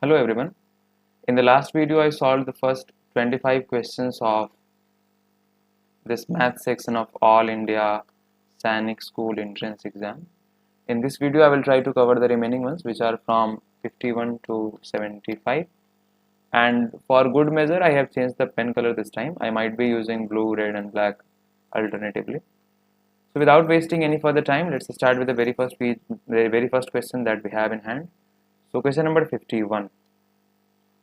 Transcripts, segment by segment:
Hello everyone. In the last video I solved the first 25 questions of this math section of All India SAINIK school entrance exam. In this video I will try to cover the remaining ones which are from 51 to 75, and for good measure I have changed the pen color this time. I might be using blue, red and black alternatively. So without wasting any further time, let's start with the very first question that we have in hand. So question number 51.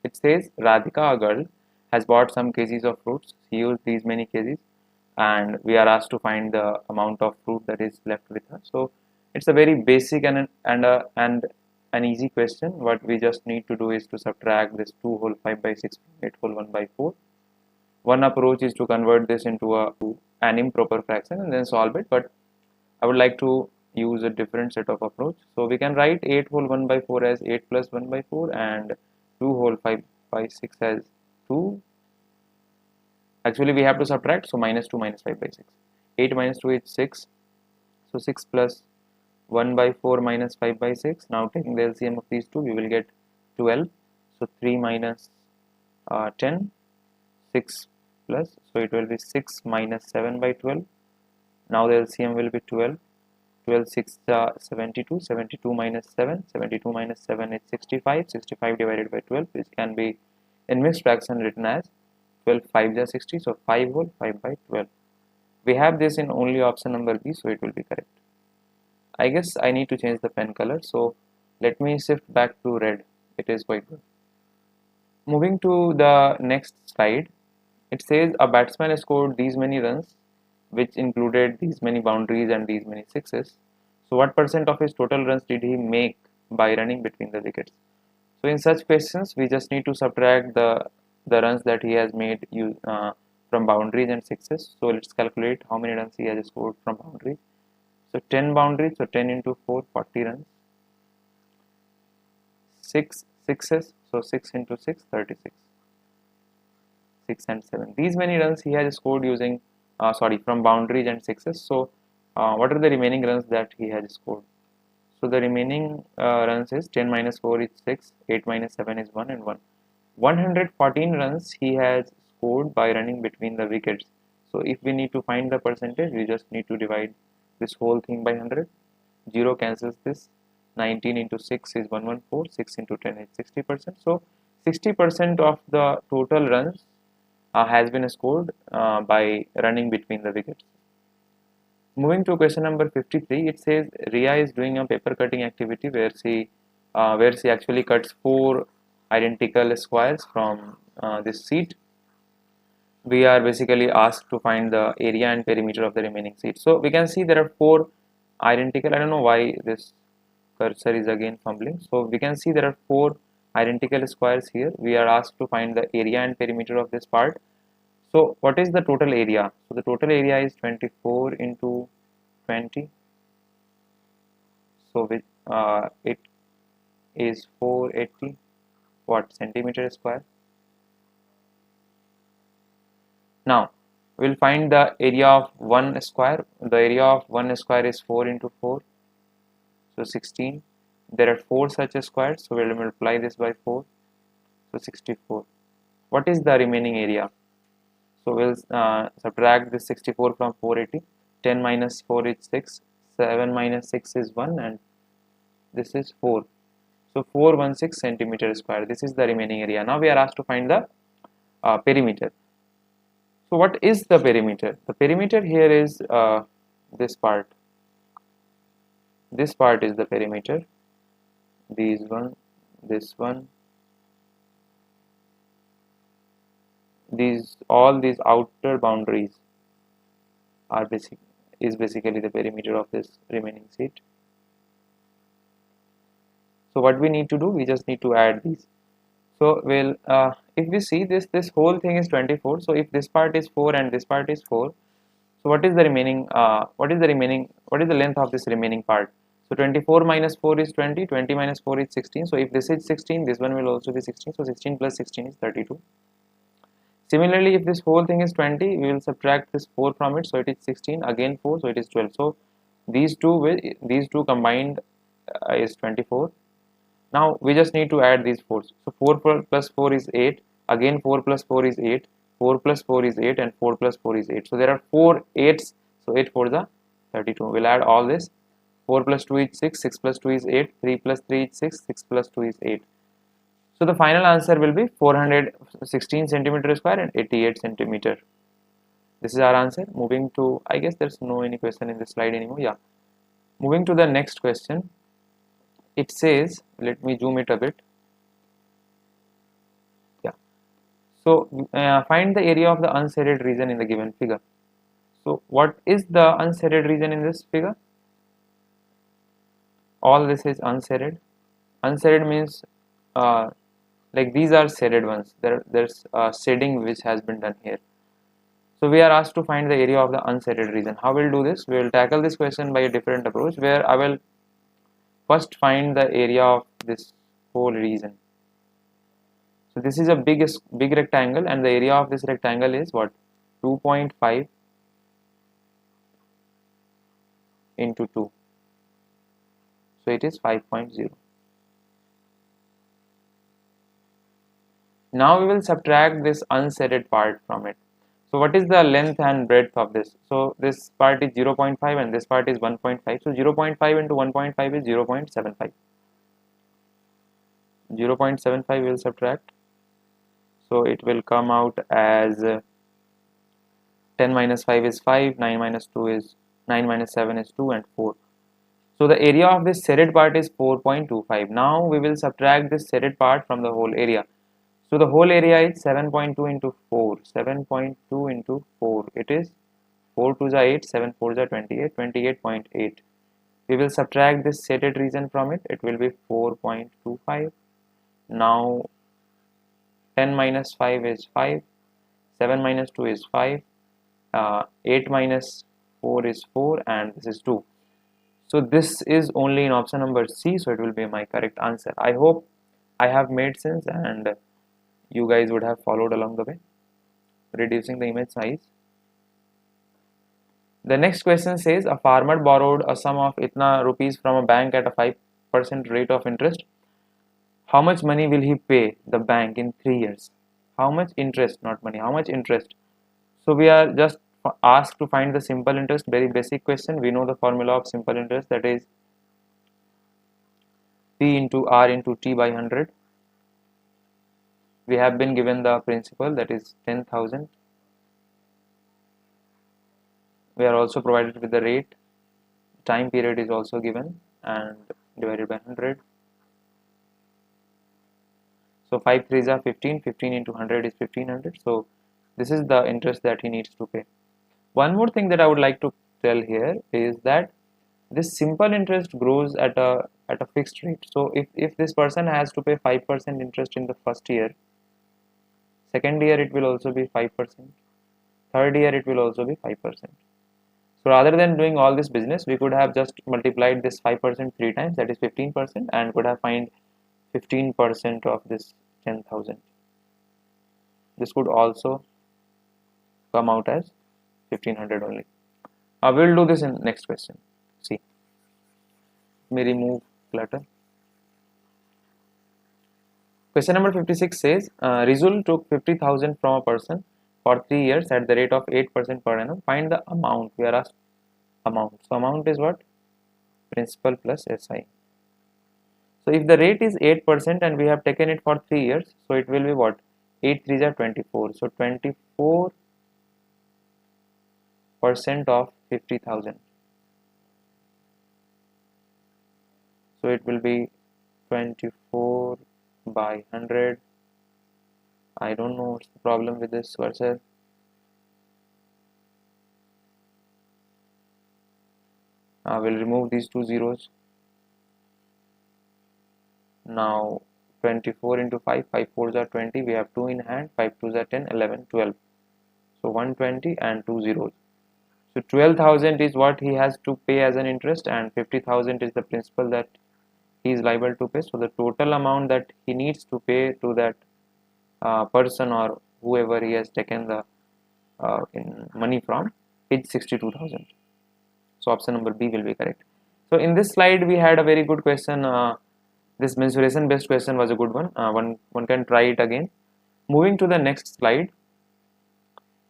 It says Radhika, a girl, has bought some kgs of fruits. She used these many kgs, and we are asked to find the amount of fruit that is left with her. So it's a very basic and an easy question. What we just need to do is to subtract this 2 whole 5 by 6 from 8 whole 1 by 4. One approach is to convert this into an improper fraction and then solve it, but I would like to use a different set of approach. So we can write 8 whole 1 by 4 as 8 plus 1 by 4 and 2 whole 5 by 6 as 2. Actually we have to subtract, so minus 2 minus 5 by 6. 8 minus 2 is 6. So 6 plus 1 by 4 minus 5 by 6. Now taking the LCM of these two, we will get 12. So 3 minus 10, 6 plus, so it will be 6 minus 7 by 12. Now the LCM will be 12. 12 6 72, 72 minus 7, 72 minus 7 is 65, 65 divided by 12, which can be in mixed fraction written as 12 5 is 60, so 5 whole 5 by 12. We have this in only option number B, so it will be correct. I guess I need to change the pen color, so let me shift back to red. It is quite good. Moving to the next slide, it says a batsman scored these many runs, which included these many boundaries and these many sixes. So what percent of his total runs did he make by running between the wickets? So in such questions we just need to subtract the runs that he has made from boundaries and sixes. So let's calculate how many runs he has scored from boundaries. So 10 boundaries, so 10 into 4, 40 runs. 6 sixes, so 6 into 6, 36. 6 and 7. These many runs he has scored using from boundaries and sixes. So what are the remaining runs that he has scored? So the remaining runs is 10 minus 4 is 6, 8 minus 7 is 1 and 1. 114 runs he has scored by running between the wickets. So if we need to find the percentage, we just need to divide this whole thing by 100. 0 cancels this. 19 into 6 is 114, 6 into 10 is 60%. So 60% of the total runs has been scored by running between the wickets. Moving to question number 53, it says Ria is doing a paper cutting activity where she actually cuts 4 identical squares from this sheet. We are basically asked to find the area and perimeter of the remaining sheet. So we can see there are 4 identical. I don't know why this cursor is again fumbling. So we can see there are 4 identical squares here. We are asked to find the area and perimeter of this part. So what is the total area? So the total area is 24 into 20. So it is 480 centimeter square. Now we'll find the area of one square. The area of one square is 4 into 4, so 16. There are 4 such squares, so we'll multiply this by 4, so 64. What is the remaining area? So we'll subtract this 64 from 480. 10 minus 4 is 6, 7 minus 6 is 1, and this is 4. So 416 centimeter square. This is the remaining area. Now we are asked to find the perimeter. So what is the perimeter? The perimeter here is this part. This part is the perimeter. This one. All these outer boundaries are basically the perimeter of this remaining sheet. So what we need to do, we just need to add these. So we'll if we see this whole thing is 24. So if this part is 4 and this part is 4, so what is the remaining what is the length of this remaining part? So 24 minus 4 is 20, 20 minus 4 is 16. So if this is 16, this one will also be 16. So 16 plus 16 is 32. Similarly, if this whole thing is 20, we will subtract this 4 from it, so it is 16, again 4, so it is 12. So these two combined is 24. Now we just need to add these 4s. So 4 plus 4 is 8, again 4 plus 4 is 8, 4 plus 4 is 8, and 4 plus 4 is 8. So there are 4 8s, so 8 4 is 32. We'll add all this. 4 plus 2 is 6, 6 plus 2 is 8, 3 plus 3 is 6, 6 plus 2 is 8. So the final answer will be 416 centimeter square and 88 centimeter. This is our answer. Moving to, I guess there's no any question in this slide anymore. Yeah. Moving to the next question. It says, let me zoom it a bit. Yeah. So find the area of the unshaded region in the given figure. So what is the unshaded region in this figure? All this is unshaded. Unshaded means like these are shaded ones. There's shading which has been done here. So we are asked to find the area of the unshaded region. How we'll do this? We will tackle this question by a different approach, where I will first find the area of this whole region. So this is a big rectangle, and the area of this rectangle is what? 2.5 into 2. So it is 5.0. Now we will subtract this unshaded part from it. So what is the length and breadth of this? So this part is 0.5 and this part is 1.5. So 0.5 into 1.5 is 0.75. 0.75 will subtract. So it will come out as 10 minus 5 is 5, 9 minus 2 is 9 minus 7 is 2, and 4. So the area of this shaded part is 4.25. Now we will subtract this shaded part from the whole area. So the whole area is 7.2 into 4. 7.2 into 4. It is 4 2s are 8, 7 4s are 28, 28.8. We will subtract this shaded region from it. It will be 4.25. Now 10 minus 5 is 5. 7 minus 2 is 5. 8 minus 4 is 4, and this is 2. So this is only in option number C, so it will be my correct answer. I hope I have made sense and you guys would have followed along the way. Reducing the image size. The next question says, a farmer borrowed a sum of itna rupees from a bank at a 5% rate of interest. How much money will he pay the bank in 3 years? How much interest, not money, how much interest? So we are just asked to find the simple interest, very basic question. We know the formula of simple interest, that is P into R into T by 100. We have been given the principal, that is 10,000. We are also provided with the rate. Time period is also given and divided by 100. So 5 3s are 15. 15 into 100 is 1500. So this is the interest that he needs to pay. One more thing that I would like to tell here is that this simple interest grows at a fixed rate. So if this person has to pay 5% interest in the first year, second year it will also be 5%, third year it will also be 5%. So rather than doing all this business, we could have just multiplied this 5% 3 times, that is 15%, and could have find 15% of this 10,000. This could also come out as 1500 only. We will do this in next question. See, let me remove clutter. Question number 56 says, Rizul took 50,000 from a person for 3 years at the rate of 8% per annum. Find the amount. We are asked amount. So amount is what? Principal plus SI. So if the rate is 8% and we have taken it for 3 years, so it will be what? 8 3s are 24. So 24% of 50,000. So it will be 24 by 100. I don't know what's the problem with this cursor. I will remove these 2 zeros. Now 24 into 5, 5 4s are 20, we have 2 in hand, 5 2s are 10, 11, 12. So 120 and 2 zeros. So 12,000 is what he has to pay as an interest, and 50,000 is the principal that he is liable to pay. So the total amount that he needs to pay to that person or whoever he has taken the money from is 62,000. So option number B will be correct. So in this slide we had a very good question. This mensuration based question was a good one. One can try it again. Moving to the next slide,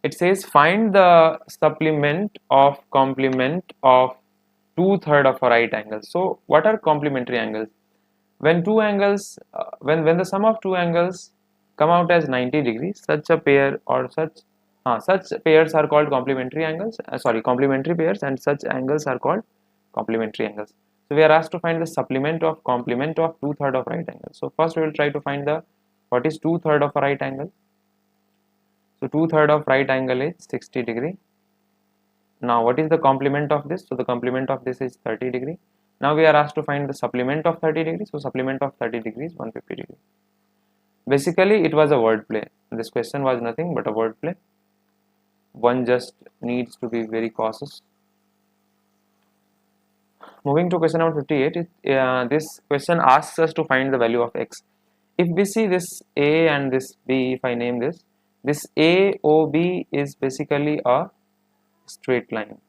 it says find the supplement of complement of 2/3 of a right angle. So what are complementary angles? When two angles, when the sum of two angles come out as 90 degrees, such a pair or such pairs are called complementary angles. Complementary pairs, and such angles are called complementary angles. So we are asked to find the supplement of complement of 2/3 of right angle. So first we will try to find the what is 2/3 of a right angle. So 2/3 of right angle is 60 degree. Now what is the complement of this? So the complement of this is 30 degree. Now we are asked to find the supplement of 30 degrees. So supplement of 30 degrees 150 degree. Basically it was a word play. This question was nothing but a word play. One just needs to be very cautious. Moving to question number 58, this question asks us to find the value of x. If we see this a and this b, if I name this AOB is basically a straight line.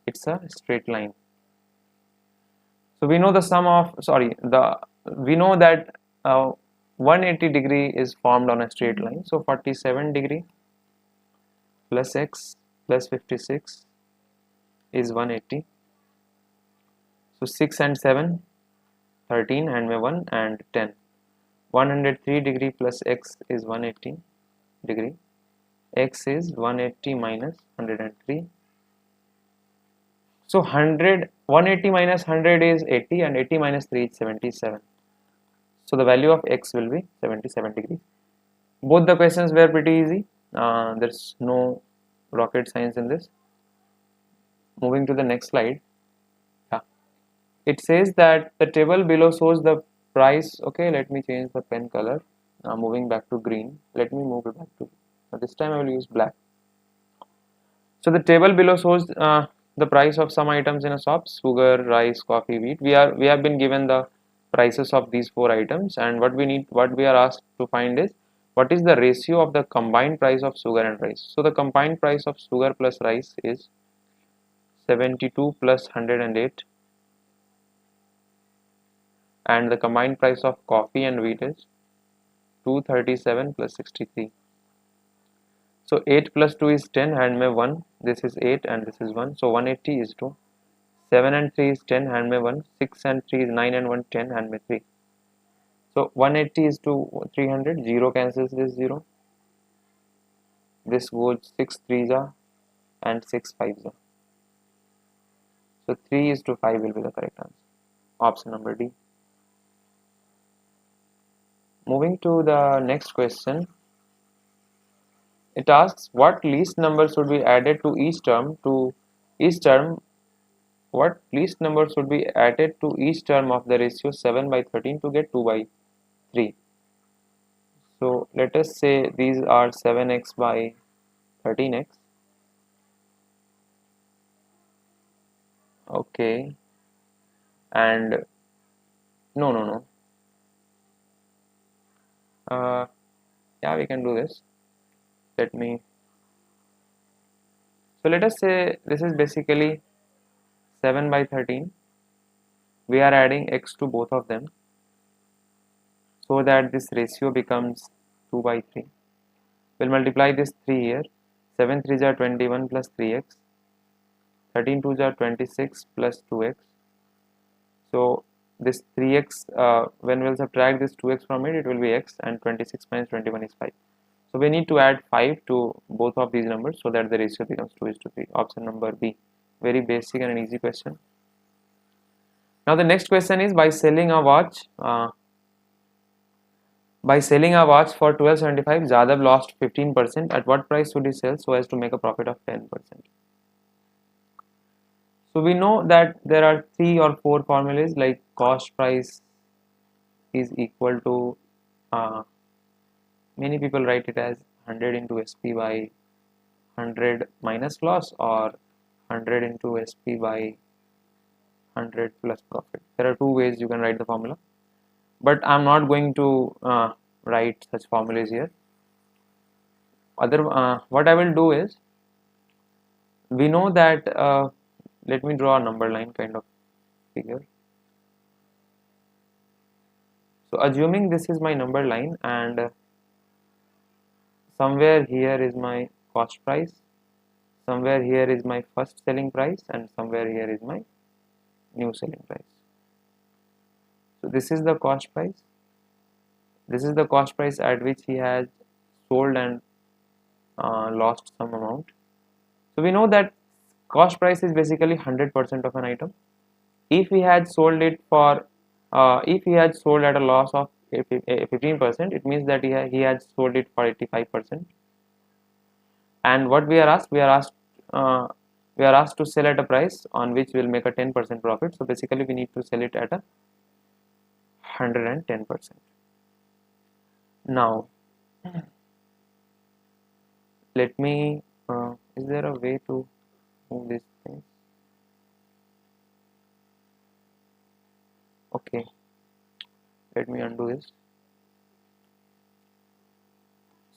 It's a straight line. So we know the sum of we know that 180 degree is formed on a straight line. So 47 degree plus x plus 56 is 180. So 6 and 7, 13, and 1 and 10. 103 degree plus x is 180 degree. X is 180 minus 103. So 180 minus 100 is 80, and 80 minus 3 is 77. So the value of x will be 77 degrees. Both the questions were pretty easy. There's no rocket science in this. Moving to the next slide. It says that the table below shows the price. Okay, let me change the pen color. Moving back to green. Let me move it back to, this time I will use black. So the table below shows the price of some items in a shop: sugar, rice, coffee, wheat. We have been given the prices of these 4 items, and what we are asked to find is what is the ratio of the combined price of sugar and rice. So the combined price of sugar plus rice is 72 plus 108, and the combined price of coffee and wheat is 237 plus 63. So 8 plus 2 is 10, hand mein 1, this is 8 and this is 1, so 180 is 2. 7 and 3 is 10, hand mein 1, 6 and 3 is 9 and 1, 10, hand mein 3. So 180 is to 300, 0 cancels this 0. This goes 6 3s are and 6 5s are. So 3 is to 5 will be the correct answer. Option number D. Moving to the next question. It asks what least number should be added to each term what least number should be added to each term of the ratio 7 by 13 to get 2 by 3. So let us say these are 7x by 13x. Okay, and no. Yeah, we can do this. So let us say this is basically 7 by 13. We are adding x to both of them so that this ratio becomes 2 by 3. We'll multiply this 3 here. 7 3s are 21 plus 3x. 13 2s are 26 plus 2x. So this 3x, when we'll subtract this 2x from it, it will be x, and 26 minus 21 is 5. So we need to add 5 to both of these numbers so that the ratio becomes 2:3. Option number B. Very basic and an easy question. Now the next question is, by selling a watch for 1275, Jadhav lost 15%. At what price should he sell so as to make a profit of 10%? So we know that there are 3 or 4 formulas, like cost price is equal to many people write it as 100 into SP by 100 minus loss, or 100 into SP by 100 plus profit. There are 2 ways you can write the formula, but I'm not going to write such formulas here. What I will do is, we know that let me draw a number line kind of figure. So assuming this is my number line, and somewhere here is my cost price, somewhere here is my first selling price, and somewhere here is my new selling price. So this is the cost price. This is the cost price at which he has sold and lost some amount. So we know that cost price is basically 100% of an item. If he had sold it for, if he had sold at a loss of 15%, it means that he had sold it for 85%. And what we are asked, uh, we are asked to sell at a price on which we'll make a 10% profit. So basically we need to sell it at a 110%. Now let me, is there a way to move this thing? Okay, let me undo this.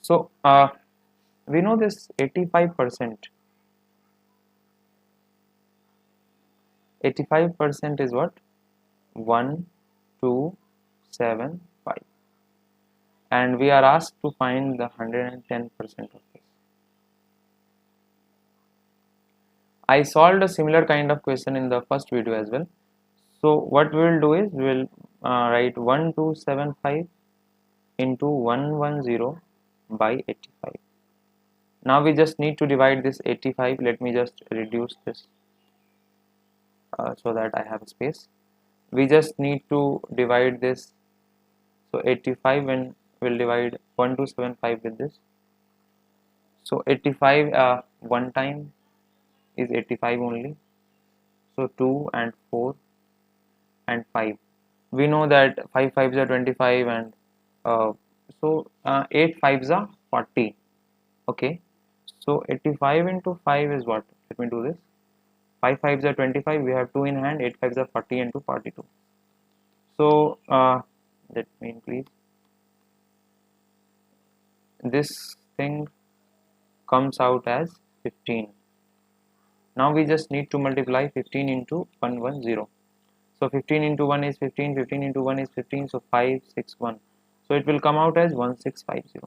So we know this 85%. 85% is what? 1, 2, 7, 5. And we are asked to find the 110% of this. I solved a similar kind of question in the first video as well. So what we will do is we will write 1275 into 110 by 85. Now we just need to divide this 85. Let me just reduce this so that I have a space. We just need to divide this. So 85, when we'll divide 1275 with this. So 85 one time is 85 only. So 2 and 4 and 5. We know that 5 5s are 25, and 8 5s are 40. Okay, so 85 into 5 is what? Let me do this. 5 5s are 25, we have 2 in hand. 8 5s are 40 into 42. So let me increase. This thing comes out as 15. Now we just need to multiply 15 into 110. So 15 into 1 is 15, 15 into 1 is 15, so 561. So it will come out as 1650.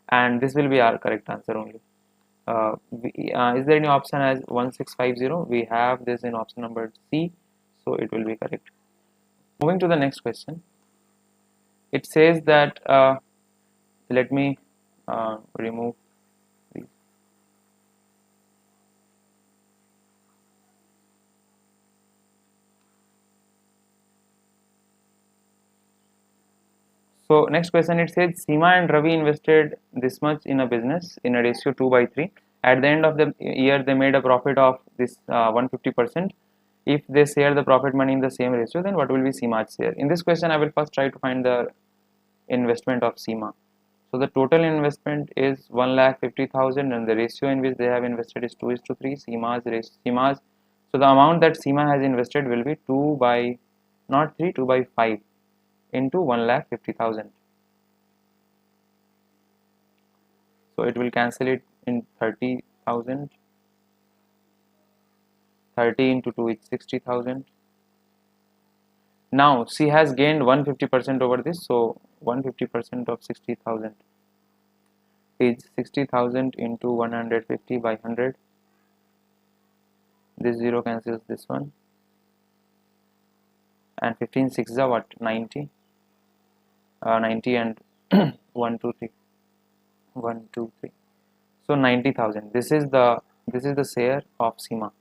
And this will be our correct answer only. Is there any option as 1650? We have this in option number C, so it will be correct. Moving to the next question. It says that, let me remove these. So next question, it says Seema and Ravi invested this much in a business in a ratio 2/3. At the end of the year, they made a profit of this 150%. If they share the profit money in the same ratio, then what will be Seema's share? In this question, I will first try to find the investment of Seema. So the total investment is 1,50,000, and the ratio in which they have invested is 2:3. Seema's. So the amount that Seema has invested will be 2 by, not 3, 2 by 5 into 1,50,000. So it will cancel it in 30,000. 30 into 2 is 60,000. Now she has gained 150% over this, so 150% of 60,000 is 60,000 into 150 by 100. This 0 cancels this one, and 15 6 is what? 90. 90 and 1 2 3, 1 2 3. So 90,000. This is the share of Seema.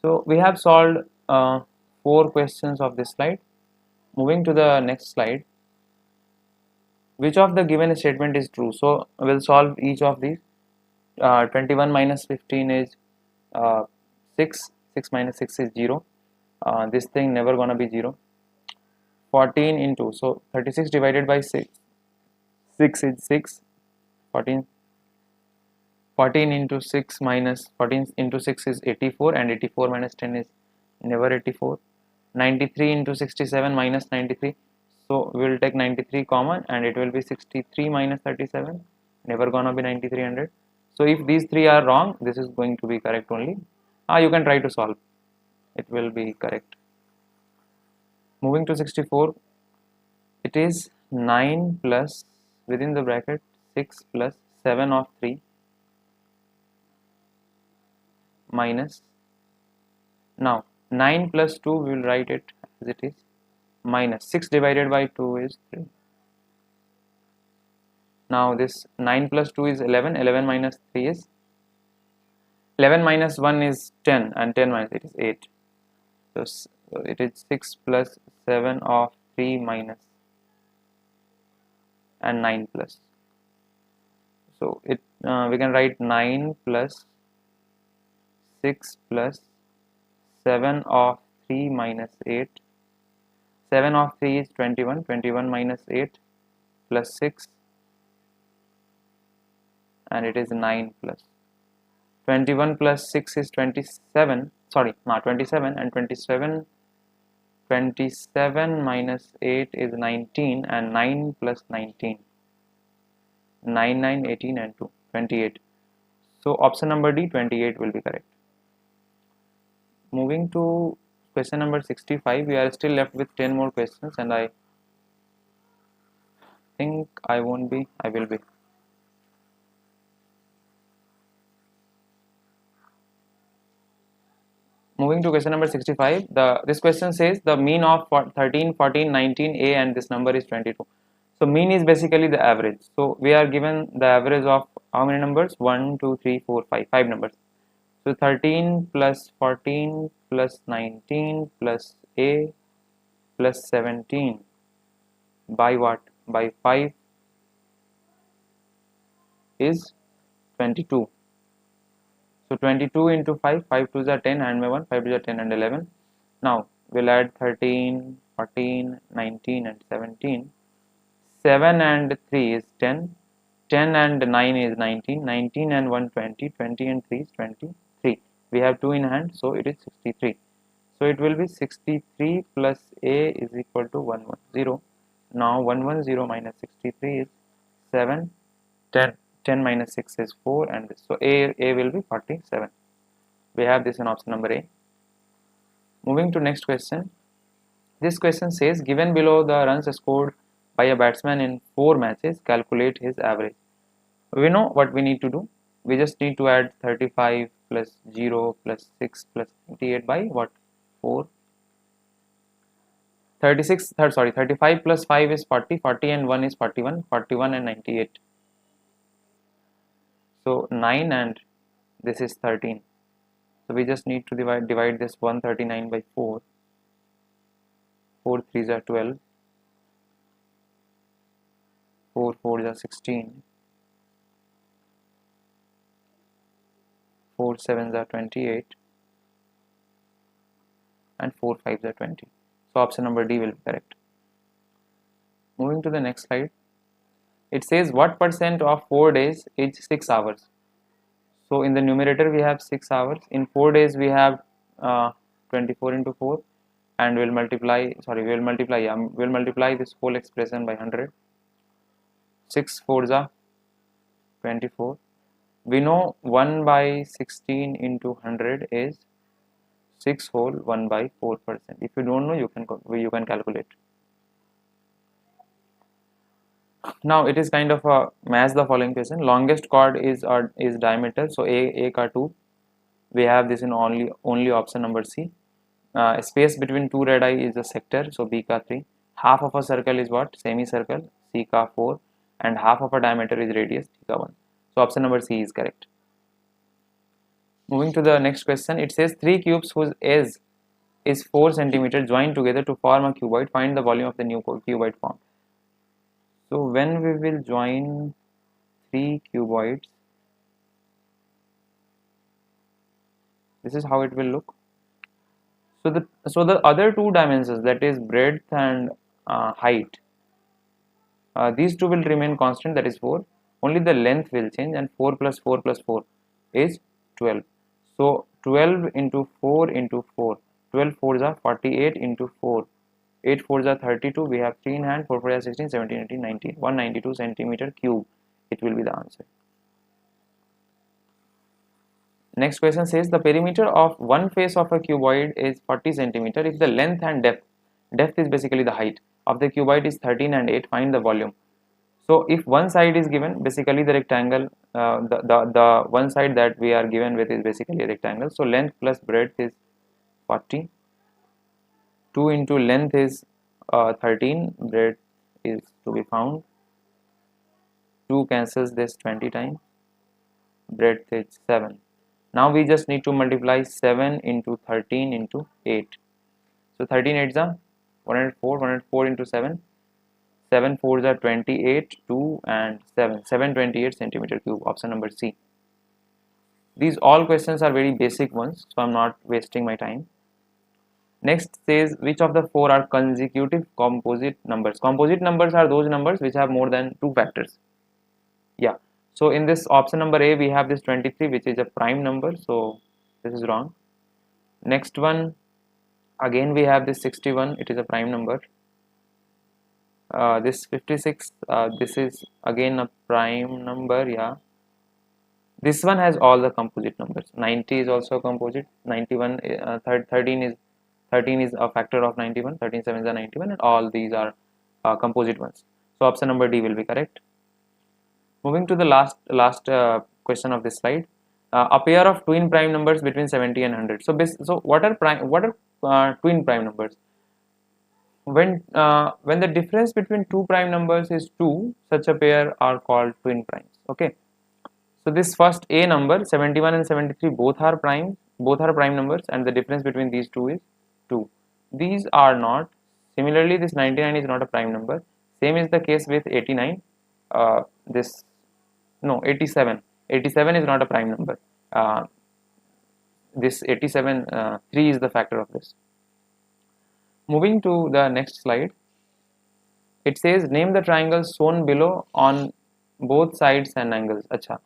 So we have solved 4 questions of this slide. Moving to the next slide. Which of the given statement is true? So we'll solve each of these. 21 minus 15 is 6. 6 minus 6 is 0. This thing never gonna be 0. 14 into, so 36 divided by 6 is 6. 14 into 6 minus 14 into 6 is 84, and 84 minus 10 is never 84. 93 into 67 minus 93, so we will take 93 common, and it will be 63 minus 37, never gonna be 9300. So if these 3 are wrong, this is going to be correct only. You can try to solve, it will be correct. Moving to 64. It is 9 plus, within the bracket, 6 plus 7 of 3 minus, now 9 plus 2, we will write it as it is, minus 6 divided by 2 is 3. Now this 9 plus 2 is 11, 11 minus 3 is 11 minus 1 is 10, and 10 minus 8 is 8. So it is 6 plus 7 of 3 minus and 9 plus. So we can write 9 plus 6 plus 7 of 3 minus 8. 7 of 3 is 21, 21 minus 8 plus 6, and it is 9 plus 21 plus 6 is 27, sorry, not 27, and 27 minus 8 is 19, and 9 plus 19, 9, 9, 18 and 2, 28. So option number D, 28 will be correct. Moving to question number 65, we are still left with 10 more questions, and I think I will be. Moving to question number 65, this question says the mean of 13, 14, 19, A, and this number is 22. So mean is basically the average. So we are given the average of how many numbers? 1, 2, 3, 4, 5, 5 numbers. So 13 plus 14 plus 19 plus A plus 17 by what? By 5 is 22. So 22 into 5, 5 2s are 10, and 1, 5 2s are 10 and 11. Now we'll add 13, 14, 19 and 17. 7 and 3 is 10, 10 and 9 is 19, 19 and 1 20, 20 and 3 is 23. We have 2 in hand, so it is 63. So it will be 63 plus A is equal to 110. Now 110 minus 63 is 7, 10. 10 minus 6 is 4, and this. So A will be 47. We have this in option number A. Moving to next question. This question says, given below the runs scored by a batsman in 4 matches, calculate his average. We know what we need to do. We just need to add 35 plus 0 plus 6 plus 28 by what? 4. 35 plus 5 is 40, 40 and 1 is 41, 41 and 98. So 9 and this is 13. So we just need to divide this 139 by 4. 4 3s are 12. 4 4s are 16. 4 7s are 28. And 4 5s are 20. So option number D will be correct. Moving to the next slide. It says what percent of 4 days is 6 hours. So in the numerator we have 6 hours. In 4 days we have 24 into 4, and we'll multiply this whole expression by 100. 6 4s are 24. We know 1 by 16 into 100 is 6 whole 1 by 4%. If you don't know, you can calculate. Now it is kind of a match the following question. Longest chord is diameter. So A ka 2. We have this in only option number C. Space between two radii is a sector. So B ka 3. Half of a circle is what? Semicircle. C ka 4. And half of a diameter is radius. D ka 1. So option number C is correct. Moving to the next question. It says 3 cubes whose edge is 4 cm joined together to form a cuboid. Find the volume of the new cuboid formed. So when we will join 3 cuboids, this is how it will look. So the other 2 dimensions, that is breadth and height, these 2 will remain constant, that is 4. Only the length will change, and 4 plus 4 plus 4 is 12. So 12 into 4 into 4, 12 4s are 48 into 4. 8 4s are 32. We have 3 in hand. 4 4 are 16, 17, 18, 19. 192 centimeter cube. It will be the answer. Next question says the perimeter of one face of a cuboid is 40 centimeter if the length and depth is basically the height, of the cuboid is 13 and 8. Find the volume. So if one side is given, basically the rectangle, the one side that we are given with is basically a rectangle. So length plus breadth is 40. 2 into length is 13, breadth is to be found. 2 cancels this 20 times, breadth is 7. Now we just need to multiply 7 into 13 into 8. So 13 8s are 104, 104 into 7. 7 4s are 28, 2 and 7. 728 centimeter cube. Option number C. These all questions are very basic ones, so I'm not wasting my time. Next says, which of the four are consecutive composite numbers? Composite numbers are those numbers which have more than 2 factors. Yeah. So in this option number A, we have this 23, which is a prime number. So this is wrong. Next one, again we have this 61. It is a prime number. This 56. This is again a prime number. Yeah. This one has all the composite numbers. 90 is also a composite. 91, 13 is a factor of 91. 13 7s are 91, and all these are composite ones. So option number D will be correct. Moving to the last question of this slide, a pair of twin prime numbers between 70 and 100. So what are twin prime numbers? When the difference between two prime numbers is 2, such a pair are called twin primes. Okay. So this first A number 71 and 73 both are prime numbers, and the difference between these two is 2. These are not. Similarly, this 99 is not a prime number. Same is the case with 89. 87. 87 is not a prime number. This 87, 3 is the factor of this. Moving to the next slide, it says name the triangles shown below on both sides and angles. Acha.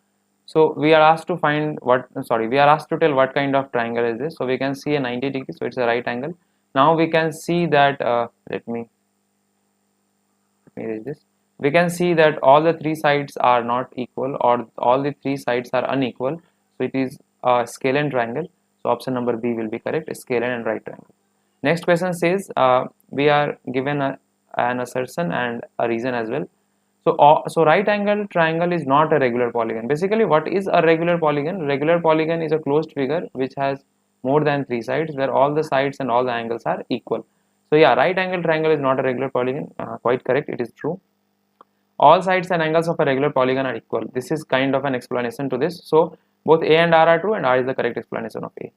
So we are asked to find we are asked to tell what kind of triangle is this. So we can see a 90 degrees, so it's a right angle. Now we can see that, let me erase this. We can see that all the 3 sides are not equal, or all the 3 sides are unequal. So it is a scalene triangle. So option number B will be correct, scalene and right triangle. Next question says, we are given an assertion and a reason as well. So right angle triangle is not a regular polygon. Basically, what is a regular polygon? Regular polygon is a closed figure which has more than 3 sides, where all the sides and all the angles are equal. So yeah, right angle triangle is not a regular polygon. Quite correct, it is true. All sides and angles of a regular polygon are equal. This is kind of an explanation to this. So both A and R are true, and R is the correct explanation of A.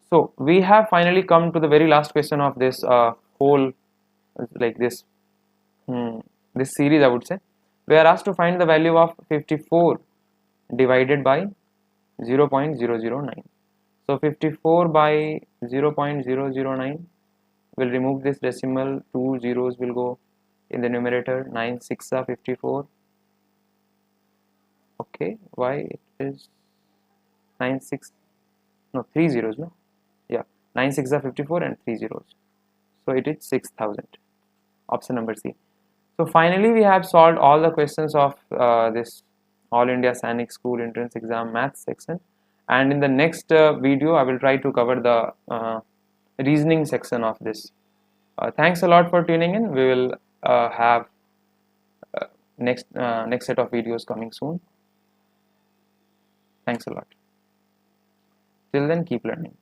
So we have finally come to the very last question of this whole, like this this series, I would say. We are asked to find the value of 54 divided by 0.009. So 54 by 0.009, will remove this decimal, 2 zeros will go in the numerator, 9 6 are 54. Okay, why it is 9 6, no, 3 zeros, no, yeah, 9 6 are 54 and 3 zeros, so it is 6000. Option number C. So finally we have solved all the questions of this All India SAINIK School Entrance Exam Maths section, and in the next video I will try to cover the reasoning section of this. Thanks a lot for tuning in. We will have next set of videos coming soon. Thanks a lot. Till then, keep learning.